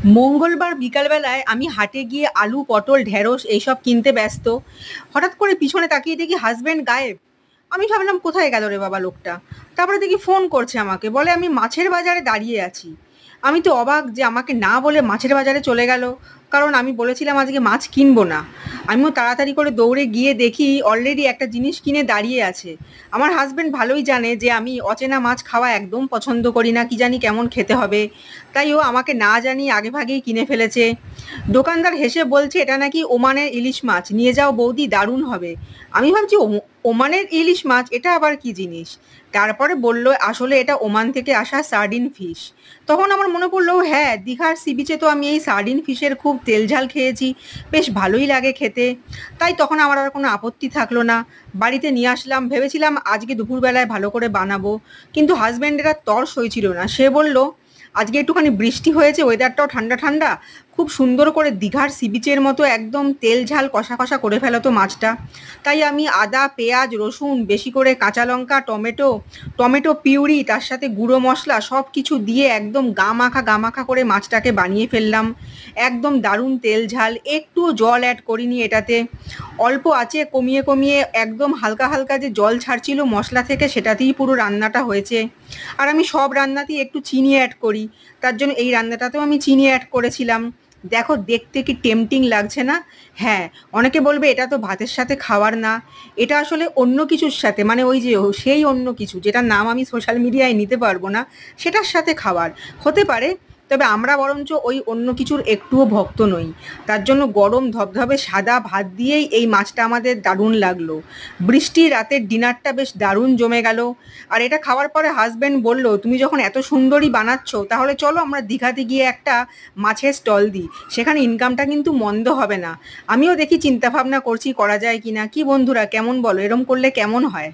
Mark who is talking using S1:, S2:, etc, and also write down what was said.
S1: মঙ্গলবার বিকালবেলায় আমি হাটে গিয়ে আলু, পটল, ঢেঁড়স এইসব কিনতে ব্যস্ত। হঠাৎ করে পিছনে তাকিয়ে দেখি হাসব্যান্ড গায়েব। আমি ভাবলাম কোথায় গেল রে বাবা লোকটা। তারপরে দেখি ফোন করছে আমাকে, বলে আমি মাছের বাজারে দাঁড়িয়ে আছি। আমি তো অবাক যে আমাকে না বলে মাছের বাজারে চলে গেল, কারণ আমি বলেছিলাম আজকে মাছ কিনবো না। আমিও তাড়াতাড়ি করে দৌড়ে গিয়ে দেখি অলরেডি একটা জিনিস কিনে দাঁড়িয়ে আছে। আমার হাজব্যান্ড ভালোই জানে যে আমি অচেনা মাছ খাওয়া একদম পছন্দ করি না, কি জানি কেমন খেতে হবে। তাই ও আমাকে না জানিয়ে আগেভাগেই কিনে ফেলেছে। দোকানদার হেসে বলছে এটা নাকি ওমানের ইলিশ মাছ, নিয়ে যাও বৌদি, দারুণ হবে। আমি ভাবছি ওমানের ইলিশ মাছ, এটা আবার কি জিনিস। তারপরে বলল আসলে এটা ওমান থেকে আসা সার্ডিন ফিশ। তখন আমার মনে পড়লো, হ্যাঁ, দীঘার সি বিচে তো আমি এই সার্ডিন ফিশের খুব তেল ঝাল খেয়েছি, বেশ ভালোই লাগে খেতে। তাই তখন আমার আর কোনো আপত্তি থাকলো না, বাড়িতে নিয়ে আসলাম। ভেবেছিলাম আজকে দুপুরবেলায় ভালো করে বানাবো, কিন্তু হাজব্যান্ডের আর তর্স হয়েছিল না। সে বলল আজকে একটুখানি বৃষ্টি হয়েছে, ওয়েদারটাও ঠান্ডা ঠান্ডা, খুব সুন্দর করে দীঘার সি বিচের মতো একদম তেল ঝাল কষা কষা করে ফেলো তো মাছটা। তাই আমি আদা, পেঁয়াজ, রসুন, বেশি করে কাঁচা লঙ্কা, টমেটো টমেটো পিউরি, তার সাথে গুঁড়ো মশলা সব কিছু দিয়ে একদম গা মাখা করে মাছটাকে বানিয়ে ফেললাম। একদম দারুণ তেল ঝাল, একটুও জল অ্যাড করিনি এটাতে। অল্প আঁচে কমিয়ে কমিয়ে একদম হালকা হালকা যে জল ছাড়ছিল মশলা থেকে, সেটাতেই পুরো রান্নাটা হয়েছে। আর আমি সব রান্নাতেই একটু চিনি অ্যাড করি, তার জন্য এই রান্নাটাতেও আমি চিনি অ্যাড করেছিলাম। দেখো দেখতে কি টেম্পটিং লাগছে না? হ্যাঁ, অনেকে বলবে এটা তো ভাতের সাথে খাওয়ার না। এটা আসলে অন্য কিছুর সাথে, মানে ওই যে সেই অন্য কিছু যেটার নাম আমি সোশ্যাল মিডিয়ায় নিতে পারবো না, সেটার সাথে খাওয়ার হতে পারে। তবে আমরা বরঞ্চ ওই অন্য কিছুর একটুও ভক্ত নই। তার জন্য গরম ধবধবে সাদা ভাত দিয়েই এই মাছটা আমাদের দারুণ লাগলো। বৃষ্টির রাতের ডিনারটা বেশ দারুণ জমে গেল। আর এটা খাওয়ার পরে হাজব্যান্ড বলল তুমি যখন এত সুন্দরই বানাচ্ছ, তাহলে চলো আমরা দীঘাতে গিয়ে একটা মাছের স্টল দিই, সেখানে ইনকামটা কিন্তু মন্দ হবে না। আমিও দেখি চিন্তা ভাবনা করছি করা যায় কিনা। কি বন্ধুরা, কেমন বলো, এরম করলে কেমন হয়?